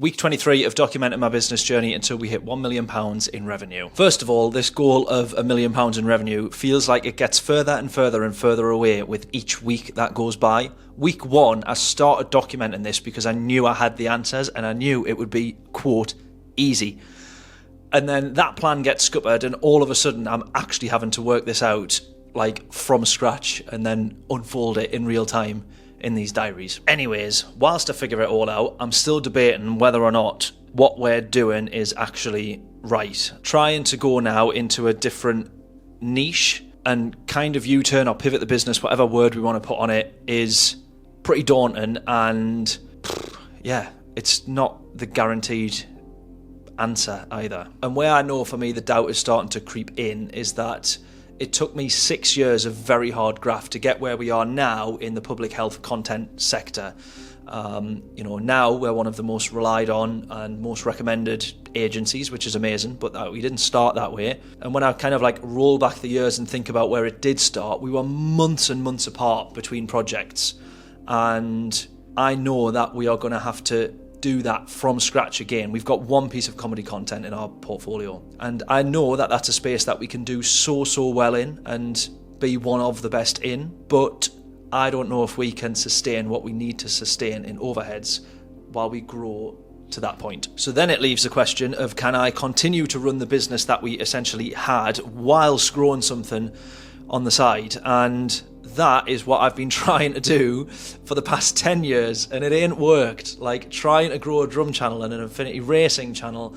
week 23 of documenting my business journey until we hit £1 million in revenue. First of all, this goal of £1 million in revenue feels like it gets further and further and further away with each week that goes by. Week 1, I started documenting this because I knew I had the answers and I knew it would be, quote, easy. And then that plan gets scuppered and all of a sudden I'm actually having to work this out like from scratch and then unfold it in real time in these diaries. Anyways, whilst I figure it all out, I'm still debating whether or not what we're doing is actually right. Trying to go now into a different niche and kind of U-turn or pivot the business, whatever word we want to put on it, is pretty daunting, and yeah, it's not the guaranteed answer either. And where I know for me the doubt is starting to creep in is that it took me 6 years of very hard graft to get where we are now in the public health content sector. Now we're one of the most relied on and most recommended agencies, which is amazing, but we didn't start that way. And when I kind of like roll back the years and think about where it did start, we were months and months apart between projects. And I know that we are going to have to do that from scratch again. We've got one piece of comedy content in our portfolio, and I know that that's a space that we can do so well in and be one of the best in, but I don't know if we can sustain what we need to sustain in overheads while we grow to that point. So then it leaves the question of, can I continue to run the business that we essentially had whilst growing something on the side? And that is what I've been trying to do for the past 10 years, and it ain't worked. Like trying to grow a drum channel and an Infinity Racing channel,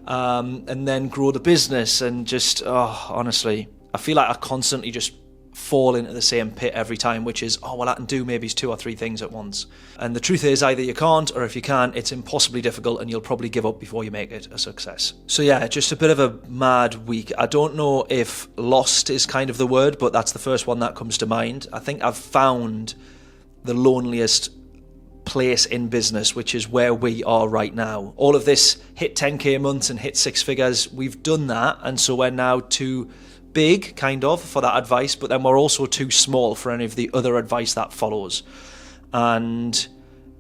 and then grow the business, and just, honestly, I feel like I constantly just fall into the same pit every time, which is, I can do maybe 2 or 3 things at once. And the truth is, either you can't, or if you can, it's impossibly difficult and you'll probably give up before you make it a success. So yeah, just a bit of a mad week. I don't know if lost is kind of the word, but that's the first one that comes to mind. I think I've found the loneliest place in business, which is where we are right now. All of this hit 10k months and hit 6 figures, we've done that, and so we're now too big, kind of, for that advice, but then we're also too small for any of the other advice that follows. And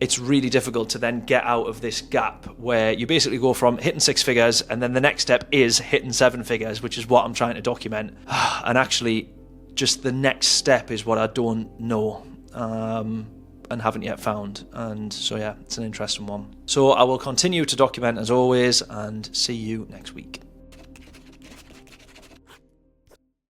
it's really difficult to then get out of this gap where you basically go from hitting 6 figures and then the next step is hitting 7 figures, which is what I'm trying to document. And actually, just the next step is what I don't know and haven't yet found. And so yeah, it's an interesting one. So I will continue to document as always, and see you next week.